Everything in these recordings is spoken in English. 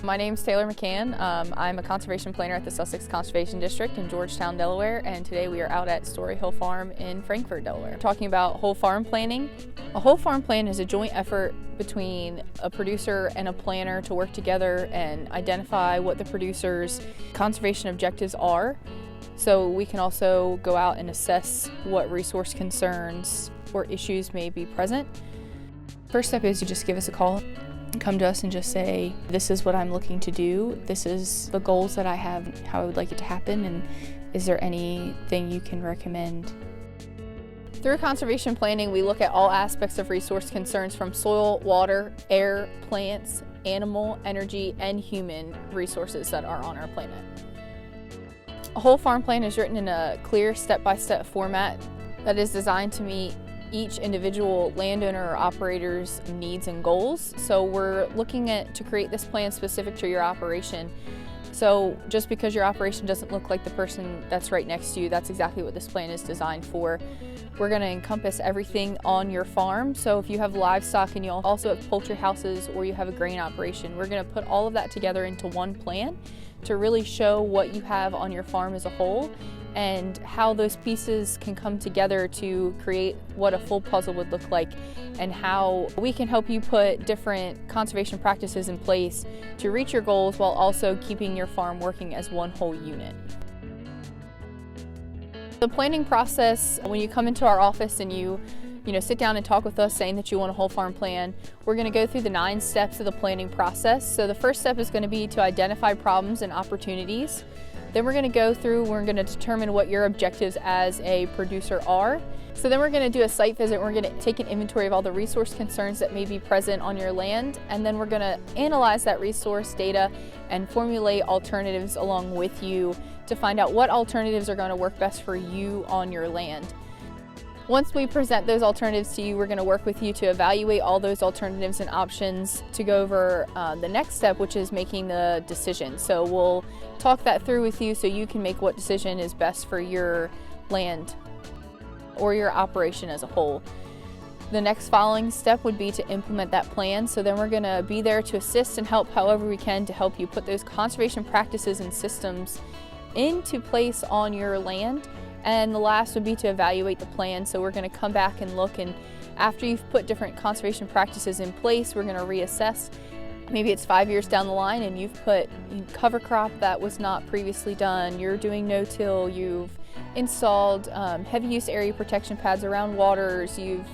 My name's Taylor McCann. I'm a conservation planner at the Sussex Conservation District in Georgetown, Delaware, and today we are out at Story Hill Farm in Frankford, Delaware. Talking about whole farm planning. A whole farm plan is a joint effort between a producer and a planner to work together and identify what the producer's conservation objectives are, so we can also go out and assess what resource concerns or issues may be present. First step is you just give us a call. Come to us and just say, this is what I'm looking to do, this is the goals that I have, how I would like it to happen, and is there anything you can recommend? Through conservation planning, we look at all aspects of resource concerns from soil, water, air, plants, animal, energy, and human resources that are on our planet. A whole farm plan is written in a clear step-by-step format that is designed to meet each individual landowner or operator's needs and goals. So we're looking to create this plan specific to your operation. So just because your operation doesn't look like the person that's right next to you, that's exactly what this plan is designed for. We're going to encompass everything on your farm. So if you have livestock and you also have poultry houses or you have a grain operation, we're going to put all of that together into one plan to really show what you have on your farm as a whole and how those pieces can come together to create what a full puzzle would look like, and how we can help you put different conservation practices in place to reach your goals while also keeping your farm working as one whole unit. The planning process, when you come into our office and you sit down and talk with us saying that you want a whole farm plan, we're going to go through the 9 steps of the planning process. So the first step is going to be to identify problems and opportunities. Then we're going to determine what your objectives as a producer are. So then we're going to do a site visit. We're going to take an inventory of all the resource concerns that may be present on your land, and then we're going to analyze that resource data and formulate alternatives along with you to find out what alternatives are going to work best for you on your land. Once we present those alternatives to you, we're going to work with you to evaluate all those alternatives and options to go over the next step, which is making the decision. So we'll talk that through with you so you can make what decision is best for your land or your operation as a whole. The next following step would be to implement that plan. So then we're going to be there to assist and help however we can to help you put those conservation practices and systems into place on your land. And the last would be to evaluate the plan. So we're going to come back and look, and after you've put different conservation practices in place, we're going to reassess. Maybe it's 5 years down the line and you've put cover crop that was not previously done, you're doing no-till, you've installed heavy use area protection pads around waters, you're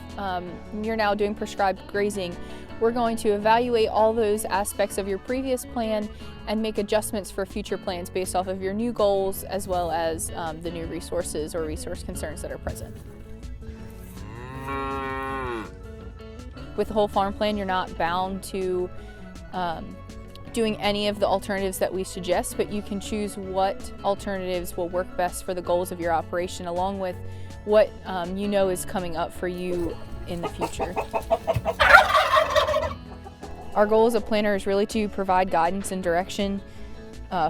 now doing prescribed grazing. We're going to evaluate all those aspects of your previous plan and make adjustments for future plans based off of your new goals as well as the new resources or resource concerns that are present. With the whole farm plan, you're not bound to doing any of the alternatives that we suggest, but you can choose what alternatives will work best for the goals of your operation, along with what is coming up for you in the future. Our goal as a planner is really to provide guidance and direction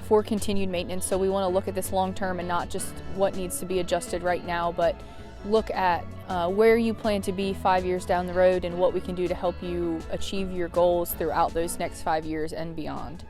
for continued maintenance. So we want to look at this long term and not just what needs to be adjusted right now, but look at where you plan to be 5 years down the road and what we can do to help you achieve your goals throughout those next 5 years and beyond.